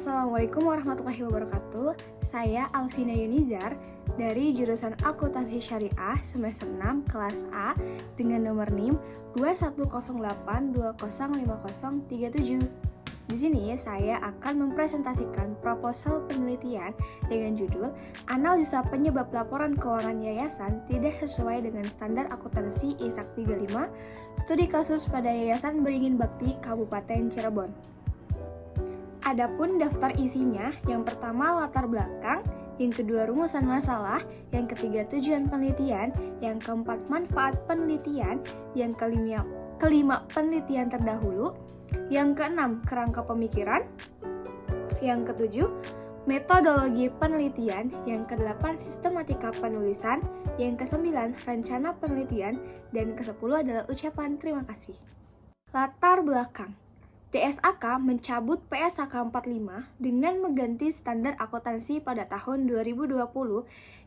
Assalamualaikum warahmatullahi wabarakatuh. Saya Alvina Yunizar dari jurusan Akuntansi Syariah semester 6 kelas A dengan nomor NIM 2108205037. Di sini saya akan mempresentasikan proposal penelitian dengan judul Analisa Penyebab Laporan Keuangan Yayasan Tidak Sesuai dengan Standar Akuntansi ISAK 35, Studi Kasus pada Yayasan Beringin Bakti Kabupaten Cirebon. Adapun daftar isinya, yang pertama latar belakang, yang kedua rumusan masalah, yang ketiga tujuan penelitian, yang keempat manfaat penelitian, yang kelima penelitian terdahulu, yang keenam kerangka pemikiran, yang ketujuh metodologi penelitian, yang kedelapan sistematika penulisan, yang kesembilan rencana penelitian, dan kesepuluh adalah ucapan terima kasih. Latar belakang. DSAK mencabut PSAK 45 dengan mengganti standar akuntansi pada tahun 2020,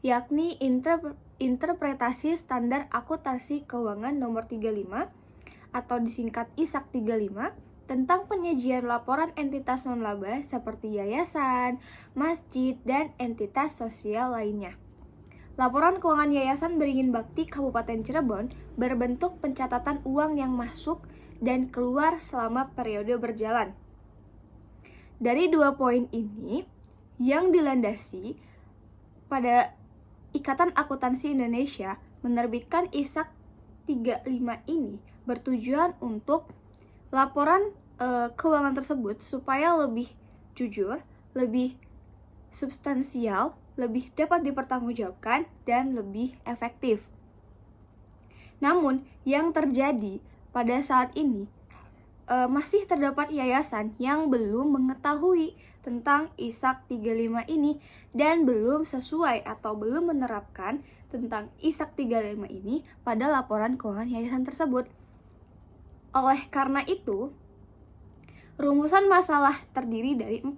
yakni Interpretasi Standar Akuntansi Keuangan Nomor 35 atau disingkat ISAK 35 tentang penyajian laporan entitas non-laba seperti yayasan, masjid, dan entitas sosial lainnya. Laporan keuangan Yayasan Beringin Bakti Kabupaten Cirebon berbentuk pencatatan uang yang masuk dan keluar selama periode berjalan. Dari dua poin ini yang dilandasi pada Ikatan Akuntansi Indonesia menerbitkan ISAK 35 ini bertujuan untuk laporan keuangan tersebut supaya lebih jujur, lebih substansial, lebih dapat dipertanggungjawabkan, dan lebih efektif. Namun, yang terjadi pada saat ini, masih terdapat yayasan yang belum mengetahui tentang ISAK 35 ini dan belum sesuai atau belum menerapkan tentang ISAK 35 ini pada laporan keuangan yayasan tersebut. Oleh karena itu, rumusan masalah terdiri dari 4.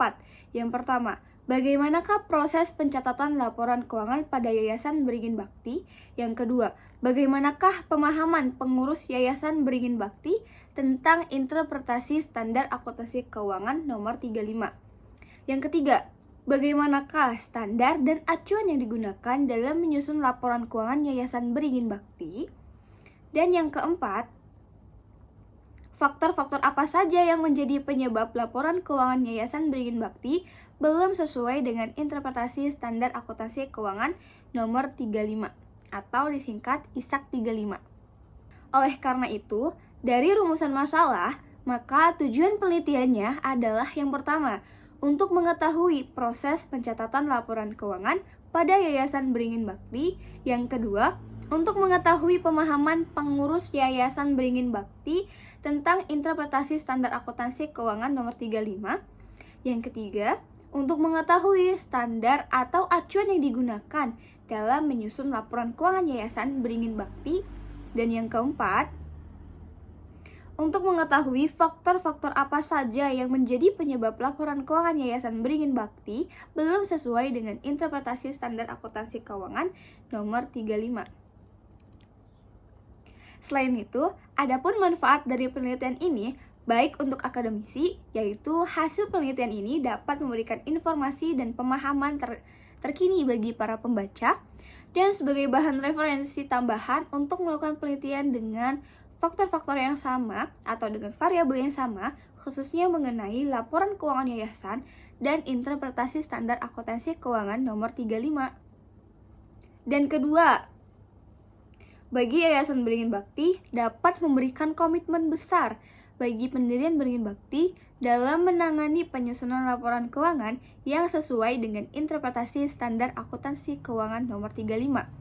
Yang pertama, bagaimanakah proses pencatatan laporan keuangan pada Yayasan Beringin Bakti? Yang kedua, bagaimanakah pemahaman pengurus Yayasan Beringin Bakti tentang interpretasi standar akuntansi keuangan nomor 35? Yang ketiga, bagaimanakah standar dan acuan yang digunakan dalam menyusun laporan keuangan Yayasan Beringin Bakti? Dan yang keempat, faktor-faktor apa saja yang menjadi penyebab laporan keuangan Yayasan Beringin Bakti belum sesuai dengan interpretasi standar akuntansi keuangan nomor 35 atau disingkat ISAK 35. Oleh karena itu, dari rumusan masalah, maka tujuan penelitiannya adalah yang pertama, untuk mengetahui proses pencatatan laporan keuangan pada Yayasan Beringin Bakti. Yang kedua, untuk mengetahui pemahaman pengurus Yayasan Beringin Bakti tentang interpretasi standar akuntansi keuangan nomor 35. Yang ketiga, untuk mengetahui standar atau acuan yang digunakan dalam menyusun laporan keuangan Yayasan Beringin Bakti. Dan yang keempat, untuk mengetahui faktor-faktor apa saja yang menjadi penyebab laporan keuangan Yayasan Beringin Bakti belum sesuai dengan interpretasi standar akuntansi keuangan nomor 35. Selain itu, adapun manfaat dari penelitian ini baik untuk akademisi, yaitu hasil penelitian ini dapat memberikan informasi dan pemahaman terkini bagi para pembaca, dan sebagai bahan referensi tambahan untuk melakukan penelitian dengan faktor-faktor yang sama atau dengan variabel yang sama, khususnya mengenai laporan keuangan yayasan dan interpretasi standar akuntansi keuangan nomor 35. Dan kedua, bagi Yayasan Beringin Bakti dapat memberikan komitmen besar bagi pendirian Beringin Bakti dalam menangani penyusunan laporan keuangan yang sesuai dengan interpretasi standar akuntansi keuangan nomor 35.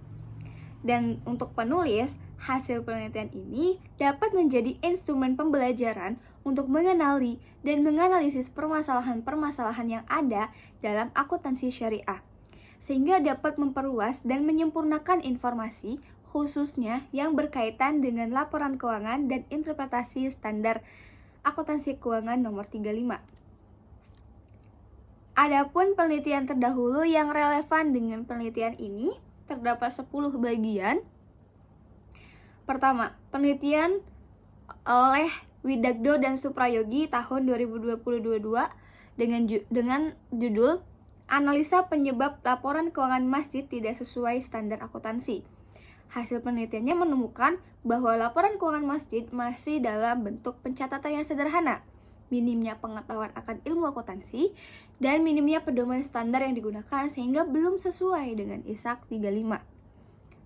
Dan untuk penulis, hasil penelitian ini dapat menjadi instrumen pembelajaran untuk mengenali dan menganalisis permasalahan-permasalahan yang ada dalam akuntansi syariah, sehingga dapat memperluas dan menyempurnakan informasi khususnya yang berkaitan dengan laporan keuangan dan interpretasi standar akuntansi keuangan nomor 35. Adapun penelitian terdahulu yang relevan dengan penelitian ini terdapat 10 bagian. Pertama, penelitian oleh Widagdo dan Suprayogi tahun 2022 dengan judul Analisa Penyebab Laporan Keuangan Masjid Tidak Sesuai Standar Akuntansi. Hasil penelitiannya menemukan bahwa laporan keuangan masjid masih dalam bentuk pencatatan yang sederhana, minimnya pengetahuan akan ilmu akuntansi, dan minimnya pedoman standar yang digunakan sehingga belum sesuai dengan ISAK 35.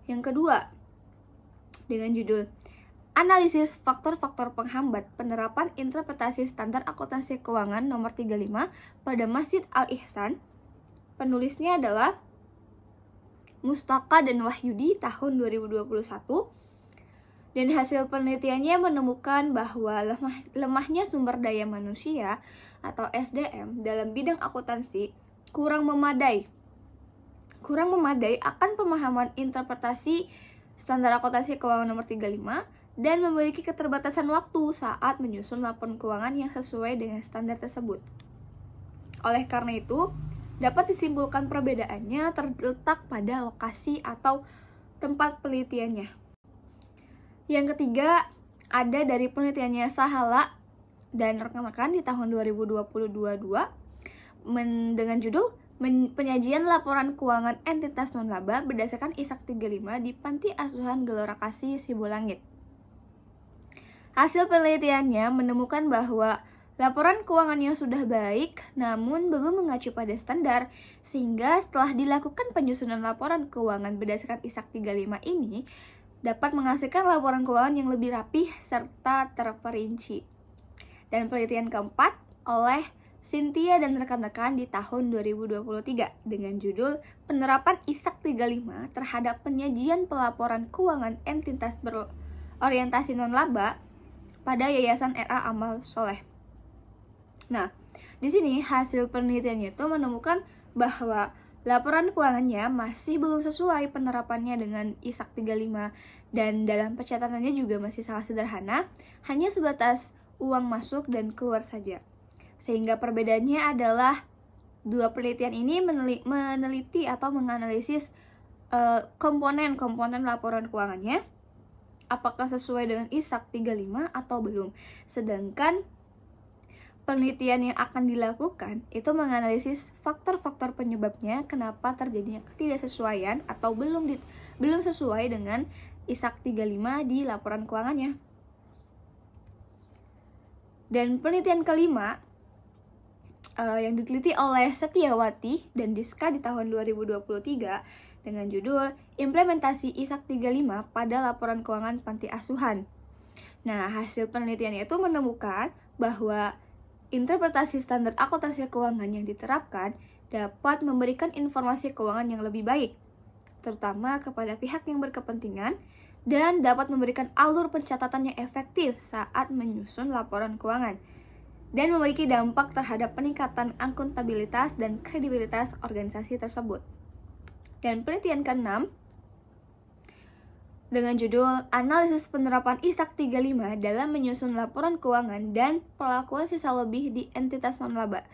Yang kedua, dengan judul Analisis Faktor-Faktor Penghambat Penerapan Interpretasi Standar Akuntansi Keuangan nomor 35 pada Masjid Al-Ihsan. Penulisnya adalah Mustaka dan Wahyudi tahun 2021. Dan hasil penelitiannya menemukan bahwa lemahnya sumber daya manusia atau SDM dalam bidang akuntansi kurang memadai akan pemahaman interpretasi standar akuntansi keuangan nomor 35 dan memiliki keterbatasan waktu saat menyusun laporan keuangan yang sesuai dengan standar tersebut. Oleh karena itu, dapat disimpulkan perbedaannya terletak pada lokasi atau tempat penelitiannya. Yang ketiga, ada dari penelitiannya Sahala dan rekan-rekan di tahun 2022 dengan judul Penyajian Laporan Keuangan Entitas Non-Laba berdasarkan ISAK 35 di Panti Asuhan Gelora Kasih Sibolangit. Hasil penelitiannya menemukan bahwa laporan keuangan yang sudah baik namun belum mengacu pada standar, sehingga setelah dilakukan penyusunan laporan keuangan berdasarkan ISAK 35 ini dapat menghasilkan laporan keuangan yang lebih rapih serta terperinci. Dan penelitian keempat oleh Cynthia dan rekan-rekan di tahun 2023 dengan judul Penerapan ISAK 35 terhadap penyajian pelaporan keuangan entitas berorientasi non-laba pada Yayasan RA Amal Soleh. Nah, di sini hasil penelitiannya itu menemukan bahwa laporan keuangannya masih belum sesuai penerapannya dengan ISAK 35 dan dalam pencatatannya juga masih sangat sederhana, hanya sebatas uang masuk dan keluar saja. Sehingga perbedaannya adalah dua penelitian ini meneliti atau menganalisis komponen-komponen laporan keuangannya, apakah sesuai dengan ISAK 35 atau belum. Sedangkan penelitian yang akan dilakukan itu menganalisis faktor-faktor penyebabnya kenapa terjadinya ketidaksesuaian atau belum sesuai dengan ISAK 35 di laporan keuangannya. Dan penelitian kelima yang diteliti oleh Setiawati dan Diska di tahun 2023 dengan judul Implementasi ISAK 35 pada Laporan Keuangan Panti Asuhan. Nah, hasil penelitiannya itu menemukan bahwa interpretasi standar akuntansi keuangan yang diterapkan dapat memberikan informasi keuangan yang lebih baik, terutama kepada pihak yang berkepentingan, dan dapat memberikan alur pencatatan yang efektif saat menyusun laporan keuangan, dan memiliki dampak terhadap peningkatan akuntabilitas dan kredibilitas organisasi tersebut. Dan penelitian ke-6 dengan judul Analisis Penerapan ISAK 35 dalam menyusun laporan keuangan dan perlakuan sisa lebih di entitas non-laba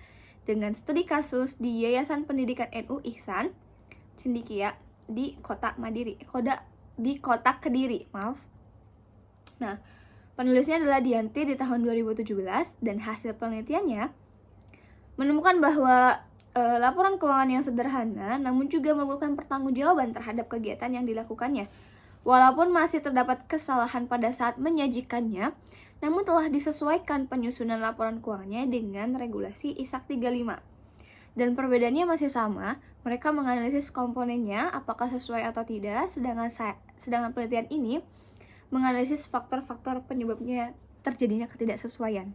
dengan studi kasus di Yayasan Pendidikan NU Ihsan Cendikia di Kota Kediri. Nah, penulisnya adalah Dianti di tahun 2017 dan hasil penelitiannya menemukan bahwa laporan keuangan yang sederhana namun juga memerlukan pertanggungjawaban terhadap kegiatan yang dilakukannya. Walaupun masih terdapat kesalahan pada saat menyajikannya, namun telah disesuaikan penyusunan laporan keuangannya dengan regulasi ISAK 35. Dan perbedaannya masih sama, mereka menganalisis komponennya apakah sesuai atau tidak, sedangkan penelitian ini menganalisis faktor-faktor penyebabnya terjadinya ketidaksesuaian.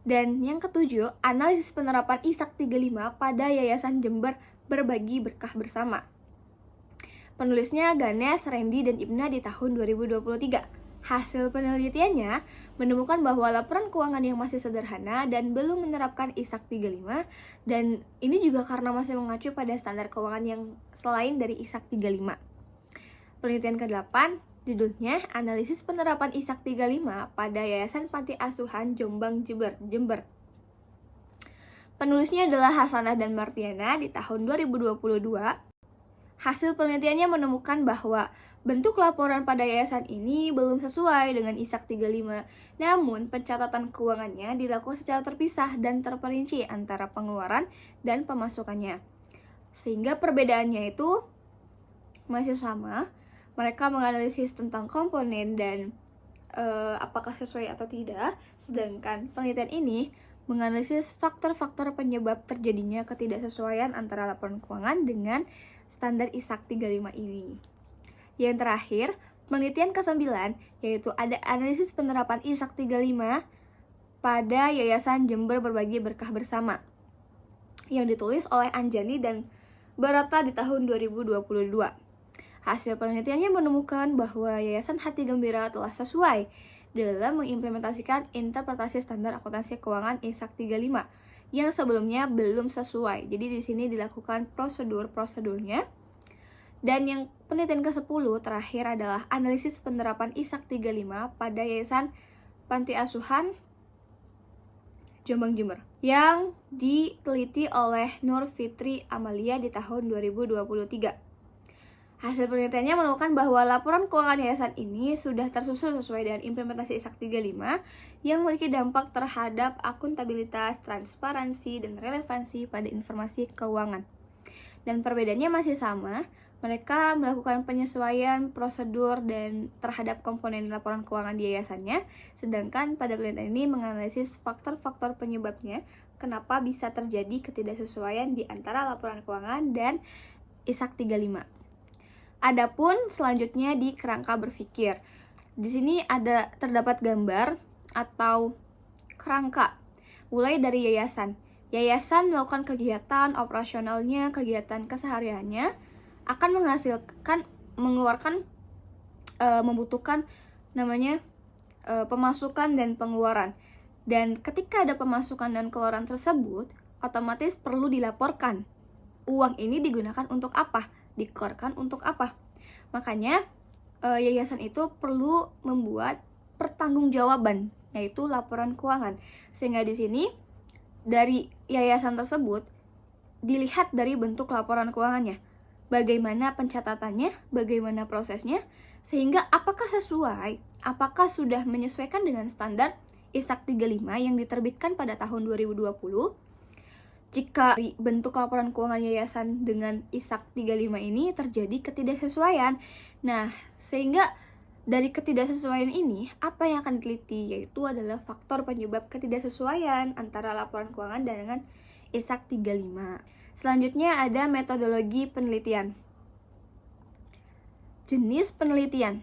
Dan yang ketujuh, analisis penerapan ISAK 35 pada Yayasan Jember Berbagi Berkah Bersama. Penulisnya Ganes, Randy, dan Ibna di tahun 2023. Hasil penelitiannya menemukan bahwa laporan keuangan yang masih sederhana dan belum menerapkan ISAK 35, dan ini juga karena masih mengacu pada standar keuangan yang selain dari ISAK 35. Penelitian ke-8, judulnya Analisis Penerapan ISAK 35 pada Yayasan Panti Asuhan Jombang Jember. Penulisnya adalah Hasanah dan Martiana di tahun 2022. Hasil penelitiannya menemukan bahwa Bentuk laporan pada yayasan ini belum sesuai dengan ISAK 35, namun pencatatan keuangannya dilakukan secara terpisah dan terperinci antara pengeluaran dan pemasukannya. Sehingga perbedaannya itu masih sama, mereka menganalisis tentang komponen dan apakah sesuai atau tidak, sedangkan penelitian ini menganalisis faktor-faktor penyebab terjadinya ketidaksesuaian antara laporan keuangan dengan standar ISAK 35 ini. Yang terakhir, penelitian ke-9, yaitu ada analisis penerapan ISAK 35 pada Yayasan Jember Berbagi Berkah Bersama, yang ditulis oleh Anjani dan Barata di tahun 2022. Hasil penelitiannya menemukan bahwa Yayasan Hati Gembira telah sesuai dalam mengimplementasikan interpretasi standar akuntansi keuangan ISAK 35 yang sebelumnya belum sesuai. Jadi di sini dilakukan prosedurnya. Dan yang penelitian ke-10 terakhir adalah analisis penerapan ISAK 35 pada Yayasan Panti Asuhan Jombang Jember yang diteliti oleh Nur Fitri Amalia di tahun 2023. Hasil penelitiannya menemukan bahwa laporan keuangan yayasan ini sudah tersusun sesuai dengan implementasi ISAK 35 yang memiliki dampak terhadap akuntabilitas, transparansi, dan relevansi pada informasi keuangan. Dan perbedaannya masih sama, mereka melakukan penyesuaian prosedur dan terhadap komponen laporan keuangan di yayasannya, sedangkan pada penelitian ini menganalisis faktor-faktor penyebabnya kenapa bisa terjadi ketidaksesuaian di antara laporan keuangan dan ISAK 35. Adapun selanjutnya di kerangka berpikir. Di sini terdapat gambar atau kerangka mulai dari yayasan. Yayasan melakukan kegiatan operasionalnya, kegiatan kesehariannya akan mengeluarkan membutuhkan pemasukan dan pengeluaran. Dan ketika ada pemasukan dan pengeluaran tersebut, otomatis perlu dilaporkan. Uang ini digunakan untuk apa? Dikeluarkan untuk apa? Makanya yayasan itu perlu membuat pertanggungjawaban, yaitu laporan keuangan. Sehingga di sini dari yayasan tersebut dilihat dari bentuk laporan keuangannya. Bagaimana pencatatannya, bagaimana prosesnya, sehingga apakah sesuai, apakah sudah menyesuaikan dengan standar ISAK 35 yang diterbitkan pada tahun 2020. Jika bentuk laporan keuangan yayasan dengan ISAK 35 ini terjadi ketidaksesuaian. Nah, sehingga dari ketidaksesuaian ini, apa yang akan diteliti? Yaitu adalah faktor penyebab ketidaksesuaian antara laporan keuangan dengan ISAK 35. Selanjutnya ada metodologi penelitian. Jenis penelitian.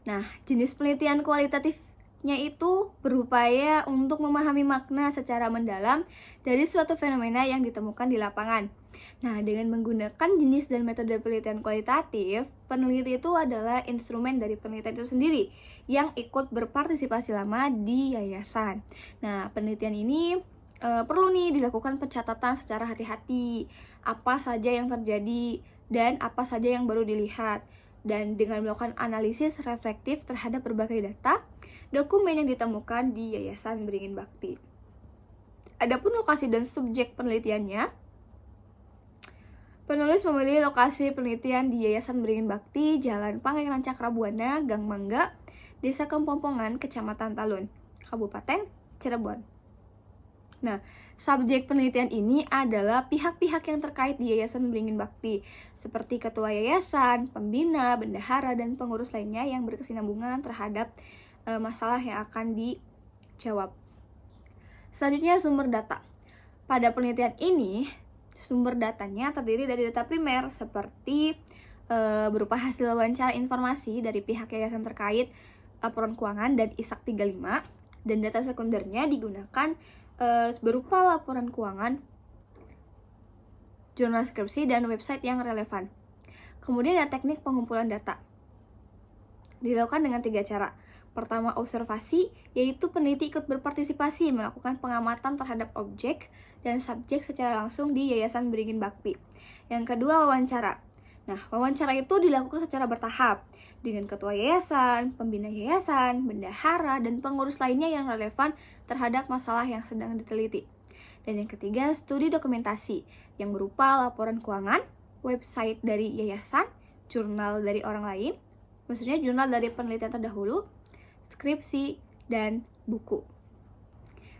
Nah, jenis penelitian kualitatifnya itu berupaya untuk memahami makna secara mendalam dari suatu fenomena yang ditemukan di lapangan. Nah, dengan menggunakan jenis dan metode penelitian kualitatif, peneliti itu adalah instrumen dari penelitian itu sendiri yang ikut berpartisipasi lama di yayasan. Nah, penelitian ini perlu dilakukan pencatatan secara hati-hati apa saja yang terjadi dan apa saja yang baru dilihat, dan dengan melakukan analisis reflektif terhadap berbagai data dokumen yang ditemukan di Yayasan Beringin Bakti. Adapun lokasi dan subjek penelitiannya, penulis memilih lokasi penelitian di Yayasan Beringin Bakti, Jalan Pangeran Cakrabuana, Gang Mangga, Desa Kempompongan, Kecamatan Talun, Kabupaten Cirebon. Nah, subjek penelitian ini adalah pihak-pihak yang terkait di Yayasan Beringin Bakti, seperti ketua yayasan, pembina, bendahara, dan pengurus lainnya yang berkesinambungan terhadap masalah yang akan dijawab. Selanjutnya, sumber data. Pada penelitian ini, sumber datanya terdiri dari data primer seperti berupa hasil wawancara informasi dari pihak yayasan terkait laporan keuangan dan ISAK 35, dan data sekundernya digunakan berupa laporan keuangan, jurnal skripsi, dan website yang relevan. Kemudian ada teknik pengumpulan data. Dilakukan dengan 3 cara. Pertama, observasi, yaitu peneliti ikut berpartisipasi melakukan pengamatan terhadap objek dan subjek secara langsung di Yayasan Beringin Bakti. Yang kedua, wawancara. Nah, wawancara itu dilakukan secara bertahap dengan ketua yayasan, pembina yayasan, bendahara, dan pengurus lainnya yang relevan terhadap masalah yang sedang diteliti. Dan yang ketiga, studi dokumentasi yang berupa laporan keuangan, website dari yayasan, jurnal dari orang lain, Maksudnya jurnal dari penelitian terdahulu, skripsi, dan buku.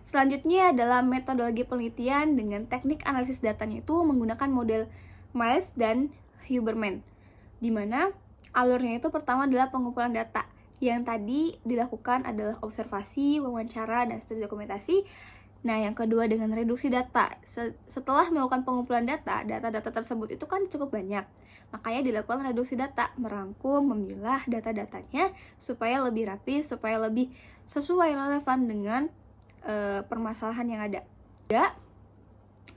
Selanjutnya adalah metodologi penelitian dengan teknik analisis datanya itu menggunakan model Miles dan Huberman, di mana alurnya itu pertama adalah pengumpulan data. Yang tadi dilakukan adalah observasi, wawancara, dan studi dokumentasi. Nah, yang kedua dengan reduksi data. Setelah melakukan pengumpulan data-data tersebut itu kan cukup banyak. Makanya dilakukan reduksi data, merangkum, memilah data-datanya supaya lebih rapi, supaya lebih sesuai relevan dengan permasalahan yang ada. Ketiga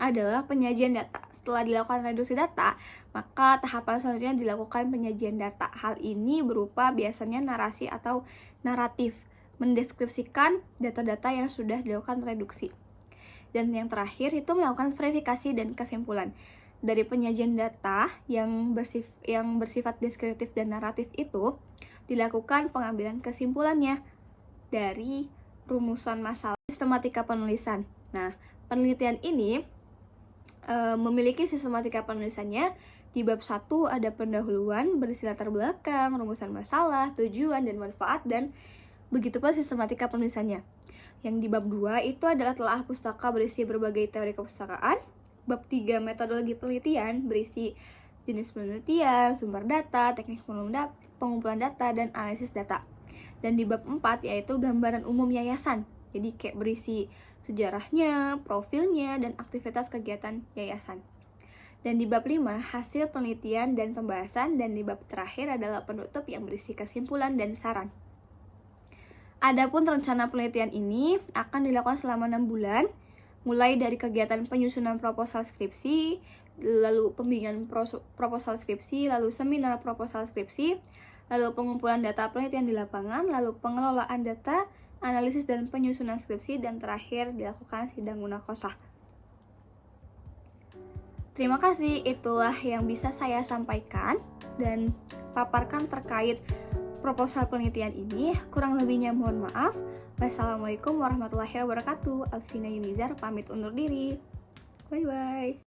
adalah penyajian data. Setelah dilakukan reduksi data, maka tahapan selanjutnya dilakukan penyajian data. Hal ini berupa biasanya narasi atau naratif, mendeskripsikan data-data yang sudah dilakukan reduksi. Dan yang terakhir itu melakukan verifikasi dan kesimpulan. Dari penyajian data yang bersifat deskriptif dan naratif itu, dilakukan pengambilan kesimpulannya dari rumusan masalah sistematika penulisan. Nah, penelitian ini memiliki sistematika penulisannya. Di bab 1 ada pendahuluan berisi latar belakang, rumusan masalah, tujuan, dan manfaat, dan begitu pula sistematika penulisannya. Yang di bab 2 itu adalah telaah pustaka berisi berbagai teori kepustakaan. Bab 3 metodologi penelitian berisi jenis penelitian, sumber data, teknik pengumpulan data, dan analisis data. Dan di bab 4 yaitu gambaran umum yayasan. Jadi kayak berisi sejarahnya, profilnya, dan aktivitas kegiatan yayasan. Dan di bab 5 hasil penelitian dan pembahasan, dan di bab terakhir adalah penutup yang berisi kesimpulan dan saran. Adapun rencana penelitian ini akan dilakukan selama 6 bulan, mulai dari kegiatan penyusunan proposal skripsi, lalu pembimbingan proposal skripsi, lalu seminar proposal skripsi, lalu pengumpulan data penelitian di lapangan, lalu pengelolaan data, analisis dan penyusunan skripsi, dan terakhir dilakukan sidang munaqosyah. Terima kasih, itulah yang bisa saya sampaikan dan paparkan terkait proposal penelitian ini. Kurang lebihnya mohon maaf. Wassalamualaikum warahmatullahi wabarakatuh. Alvina Yunizar pamit undur diri. Bye-bye.